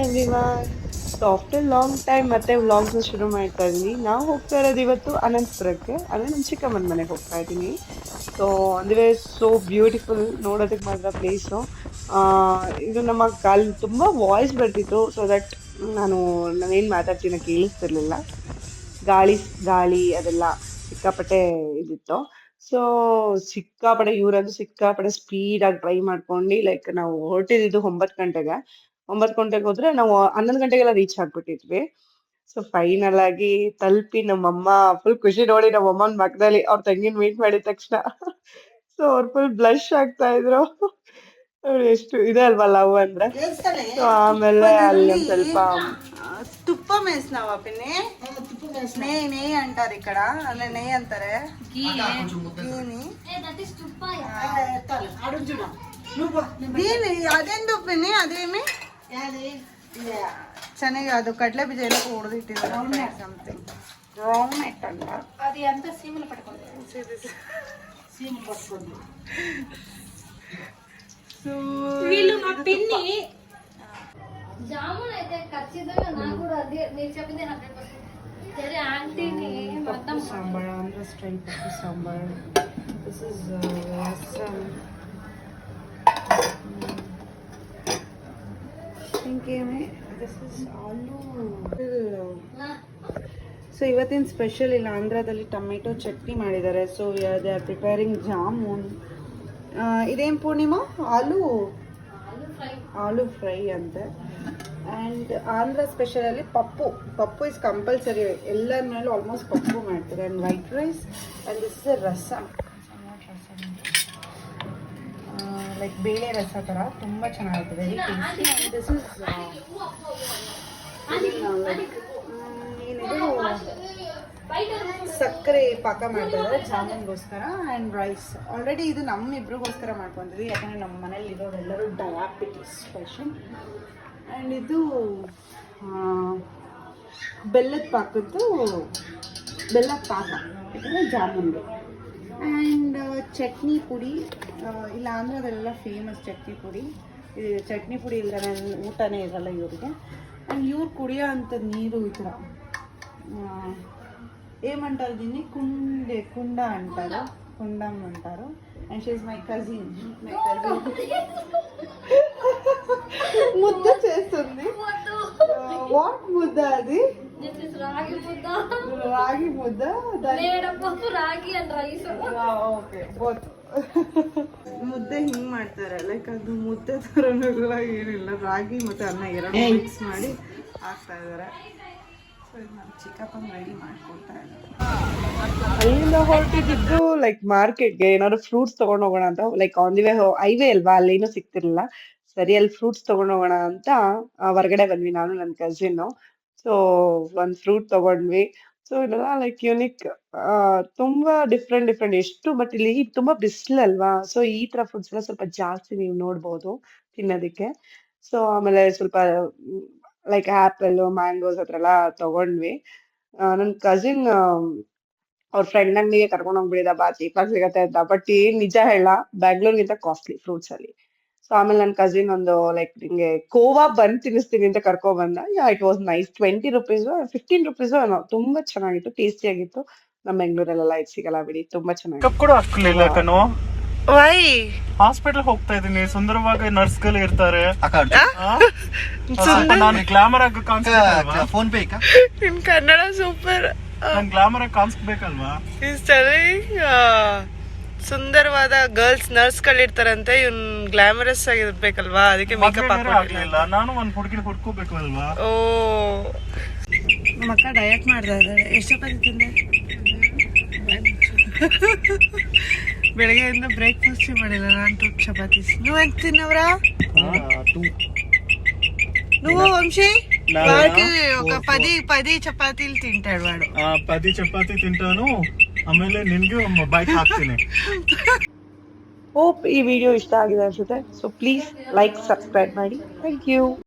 Everyone. So after long time ಮತ್ತೆ vlogs ಶುರು ಮಾಡ್ತಾ ಇದೀನಿ. ನಾವು ಹೋಗ್ತಾ ಇರೋದು ಇವತ್ತು ಅನಂತಪುರಕ್ಕೆ, ಅಂದ್ರೆ ನಮ್ಮ ಚಿಕ್ಕಮ್ಮನ ಮನೆಗೆ ಹೋಗ್ತಾ ಇದ್ದೀನಿ. ಸೊ ಅಂದ್ರೆ ಸೋ ಬ್ಯೂಟಿಫುಲ್, ನೋಡೋದಕ್ಕೆ ಮಾತ್ರ ಪ್ಲೇಸು. ಇದು ನಮ್ಮ ತುಂಬಾ ವಾಯ್ಸ್ ಬರ್ತಿತ್ತು, ಸೊ ದಟ್ ನಾನು ನಾನೇನ್ ಮಾತಾಡ್ತೀನಿ ಕೇಳಿಸ್ತಿರ್ಲಿಲ್ಲ. ಗಾಳಿ ಗಾಳಿ ಅದೆಲ್ಲ ಸಿಕ್ಕಾಪಟ್ಟೆ ಇದಿತ್ತು. ಸೊ ಸಿಕ್ಕಾಪಟ್ಟೆ ಇವ್ರಂದು ಸಿಕ್ಕಾಪಟ್ಟೆ ಸ್ಪೀಡ್ ಆಗಿ ಡ್ರೈವ್ ಮಾಡ್ಕೊಂಡು, ಲೈಕ್ ನಾವು ಹೊರಟಿದ್ದು 9 ಗಂಟೆಗೆ. 9 ಗಂಟೆಗೆ ಹೋದ್ರೆ ನಾವು 11 ಗಂಟೆಗೆಲ್ಲ ರೀಚ್ ಆಗ್ಬಿಟ್ಟಿದ್ವಿ. ಸೊ ಫೈನಲ್ ಆಗಿ ತಲುಪಿ ನಮ್ಮಮ್ಮ ಫುಲ್ ಖುಷಿ ನೋಡಿ, ನಮ್ಮಮ್ಮನ ಮಗದಲ್ಲಿ ಅವ್ರ ತಂಗಿನ ಮೀಟ್ ಮಾಡಿದ ತಕ್ಷಣ ಸೊ ಅವ್ರು ಫುಲ್ ಬ್ಲಶ್ ಆಗ್ತಾ ಇದ್ರು. ಎಷ್ಟು ಇದೆ ಅಲ್ವಾ ಲವ್ ಅಂದ್ರೆ. ಸೊ ಆಮೇಲೆ ಅಲ್ಲಿ ಒಂದ್ ಸ್ವಲ್ಪ ತುಪ್ಪ ಮೇಸ್ನಾವ ಪಿನ್ನಿ ನೆಯ್ ನೆಯ್ ಅಂటారు ఇక్కడ, ಅಂದ್ರೆ నెయ్యి అంటారే గీని అదెందుకు పిన్ని అదేమి ಚೆನ್ನಾಗಿ ಅದು ಕಡಲೆ ಬೀಜ ಎಲ್ಲ ಹೊಡೆದಿಟ್ಟಿದ್ದಾರೆ ಸಮಥಿಂಗ್ ರಾಂಗ್ ನೆಟ್ ಅಂತ అది అంతా సీమలు పట్టుకుంది సో వీళ్ళు మా పిన్ని జామున్ అయితే ఖచ్చితంగా నాకు కూడా అదే మీరు చెప్పింది 100%. సరే ఆంటీని మొత్తం సాంబార్, ఆంధ్ర స్టైల్ పప్పు సాంబార్. This is rasam. ఇంకేమి ದಿಸ್ ಇಸ್ ಆಲೂ. ಸೊ ಇವತ್ತಿನ ಸ್ಪೆಷಲ್ ಇಲ್ಲಿ ಆಂಧ್ರದಲ್ಲಿ ಟೊಮೆಟೊ ಚಟ್ನಿ ಮಾಡಿದ್ದಾರೆ. So they are preparing jamun. ಇದೇನು ಪೂರ್ಣಿಮಾ? ಆಲೂ ಫ್ರೈ ಅಂತೆ. ಆ್ಯಂಡ್ ಆಂಧ್ರ ಸ್ಪೆಷಲಲ್ಲಿ ಪಪ್ಪು ಇಸ್ ಕಂಪಲ್ಸರಿ. ಎಲ್ಲರ ಮೇಲೂ ಆಲ್ಮೋಸ್ಟ್ ಪಪ್ಪು ಮಾಡ್ತಾರೆ. And white rice and this is rasam. Like ಬೇಳೆ ರಸ ಥರ ತುಂಬ ಚೆನ್ನಾಗಿರ್ತದೆ, very tasty. And this is ಏನಿದು ಸಕ್ಕರೆ ಪಾಕ ಮಾಡ್ತಾರೆ ಜಾಮೂನ್ಗೋಸ್ಕರ. ಆ್ಯಂಡ್ ರೈಸ್ ಆಲ್ರೆಡಿ ಇದು ನಮ್ಮಿಬ್ರಿಗೋಸ್ಕರ ಮಾಡ್ಕೊಂಡಿದ್ವಿ, ಯಾಕಂದರೆ ನಮ್ಮ ಮನೇಲಿ ಇರೋರೆಲ್ಲರೂ ಡಯಾಬಿಟಿಸ್ ಪೇಷಂಟ್. ಆ್ಯಂಡ್ ಇದು ಬೆಲ್ಲದ ಪಾಕ, ಯಾಕಂದರೆ ಜಾಮೂನ್ಗೆ. ಆ್ಯಂಡ್ ಚಟ್ನಿ ಪುಡಿ, ಇಲ್ಲ ಆಂಧ್ರದಲ್ಲೆಲ್ಲ ಫೇಮಸ್ ಚಟ್ನಿ ಪುಡಿ. ಇದು ಚಟ್ನಿ ಪುಡಿ ಇಲ್ಲದೆ ಊಟನೇ ಇರಲ್ಲ ಇವ್ರಿಗೆ. ಆ್ಯಂಡ್ ಇವ್ರು ಕುಡಿಯೋ ಅಂಥದ್ದು ನೀರು ಈ ಥರ ఏమంటారు దీన్ని, కుండ అంటారు, కుండం అంటారు. And she is my cousin. ముద్ద చేస్తుంది. వాట్ ముద్ద అది? రాగి ముద్ద. Okay both. ಮುದ್ದೆ ಹಿಂಗೆ ಮಾಡ್ತಾರೆ, ಲೈಕ್ ಅದು ಮುದ್ದೆ ಥರನೆಲ್ಲ ಏನಿಲ್ಲ, ರಾಗಿ ಮತ್ತು ಅನ್ನ ಎರಡು ಮಿಕ್ಸ್ ಮಾಡಿ ಹಾಕ್ತಾ ಇದ್ದಾರೆ. ಅಲ್ಲಿಂದ ಹೊರಟಿದ್ದು ಲೈಕ್ ಮಾರ್ಕೆಟ್ಗೆ ಏನಾದ್ರು ಫ್ರೂಟ್ಸ್ ತಗೊಂಡ್ ಹೋಗೋಣ ಅಂತ. Like on the way highway ಅಲ್ವಾ, ಅಲ್ಲೇನು ಸಿಕ್ತಿರ್ಲಿಲ್ಲ. ಸರಿ, ಅಲ್ಲಿ ಫ್ರೂಟ್ಸ್ ತಗೊಂಡ್ ಹೋಗೋಣ ಅಂತ ಹೊರಗಡೆ ಬಂದ್ವಿ ನಾನು ನನ್ನ ಕಸಿನ್. ಸೊ ಒಂದ್ ಫ್ರೂಟ್ ತಗೊಂಡ್ವಿ. ಸೊ ಇದೆಲ್ಲ ಲೈಕ್ ಯುನಿಕ್, ತುಂಬಾ ಡಿಫ್ರೆಂಟ್ ಎಷ್ಟು. ಬಟ್ ಇಲ್ಲಿ ತುಂಬಾ ಬಿಸಿಲಲ್ವಾ, ಸೊ ಈ ತರ ಫ್ರೂಟ್ಸ್ ಎಲ್ಲ ಸ್ವಲ್ಪ ಜಾಸ್ತಿ ನೀವು ನೋಡ್ಬೋದು ತಿನ್ನೋದಕ್ಕೆ. ಸೊ ಆಮೇಲೆ ಸ್ವಲ್ಪ ಲೈಕ್ ಆಪಲ್, ಮ್ಯಾಂಗೋಸ್ ಹತ್ರ ಎಲ್ಲ ತಗೊಂಡ್ವಿ. ನನ್ನ ಕಸಿನ್ ಅವ್ರ ಫ್ರೆಂಡ್ ಅಂಗಡಿಗೆ ಕರ್ಕೊಂಡು ಹೋಗ್ಬಿಡಿದ, ಬಾ ಚೀಪಾಗಿ ಸಿಗತ್ತೆ ಅಂತ. ಬಟ್ ಏನ್ ನಿಜ ಹೇಳ, ಬ್ಯಾಂಗ್ಳೂರ್ಗಿಂತ ಕಾಸ್ಟ್ಲಿ ಫ್ರೂಟ್ಸ್ ಅಲ್ಲಿ. ಸೊ ಆಮೇಲೆ ನನ್ನ ಕಸಿನ್ ಒಂದು ಲೈಕ್ ನಿಂಗೆ ಕೋವಾ ಬಂದ್ ತಿನ್ನಿಸ್ತೀನಿ ಅಂತ ಕರ್ಕೊಂಡ್ ಬಂದ. It was nice. 20 rupees 15 rupees ಏನೋ, ತುಂಬಾ ಚೆನ್ನಾಗಿತ್ತು, ಟೇಸ್ಟಿ ಆಗಿತ್ತು. ನಮ್ಮ ಬೆಂಗಳೂರಲ್ಲೆಲ್ಲ ಇದು ಸಿಗಲ್ಲ ಬಿಡಿ, ತುಂಬಾ ಚೆನ್ನಾಗಿತ್ತು. ವೈ ಹಾಸ್ಪಿಟಲ್ ಹೋಗ್ತಾ ಇದೀನಿ, ಸುಂದರವಾಗಿ ನರ್ಸ್ ಗಳು ಇರ್ತಾರೆ. ನಾನು ಗ್ಲಾಮರ್ ಆಗಿ phone pay in Kannada super. ನಾನು ಗ್ಲಾಮರ್ ಆಗಿ ಕಾಣಿಸ್ಬೇಕಲ್ವಾ? ಈಸ್ ಟೆಲ್ಲಿಂಗ್ ಸುಂದರವಾದ ಗರ್ಲ್ಸ್ ನರ್ಸ್ ಗಳಿರ್ತಾರಂತೆ, ಇವ್ನ್ ಗ್ಲಾಮರಸ್ ಆಗಿರ್ಬೇಕಲ್ವಾ, ಅದಕ್ಕೆ ಮೇಕಪ್ ಹಾಕ್ಲಿಲ್ಲ. ನಾನು ಒಂದ್ ಹುಡುಗಿನ ಹುಡ್ಕೋಬೇಕು ಅಲ್ವಾ? ಓ, ನಮ್ಮ ಅಕ್ಕ ಡಯಟ್ ಮಾಡ್ತಾ ಇದ್ದಾಳೆ. ಎಷ್ಟು ಚಪಾತಿ ತಿಂದೆ? ಬೆಳಗ್ಗೆಯಿಂದ ಬ್ರೇಕ್ಫಾಸ್ಟ್ ಮಾಡಿಲ್ಲ ನಾನು. 2 ಚಪಾತಿ. నువ్వెంత తిన్నావురా? నువ్వు వంశీ వాడికి ఒక 10 చపాతీలు తింటాడు వాడు. 10 ಚಪಾತಿ ತಿಂತಾನು, ಆಮೇಲೆ ನಿನ್ಗೆ ಬೈಕ್ ಹಾಕ್ತೀನಿ. ಹೋಪ್ ಈ ವಿಡಿಯೋ ಇಷ್ಟ ಆಗಿದೆ ಅನ್ಸುತ್ತೆ. ಸೊ ಪ್ಲೀಸ್ ಲೈಕ್, ಸಬ್ಸ್ಕ್ರೈಬ್ ಮಾಡಿ. Thank you.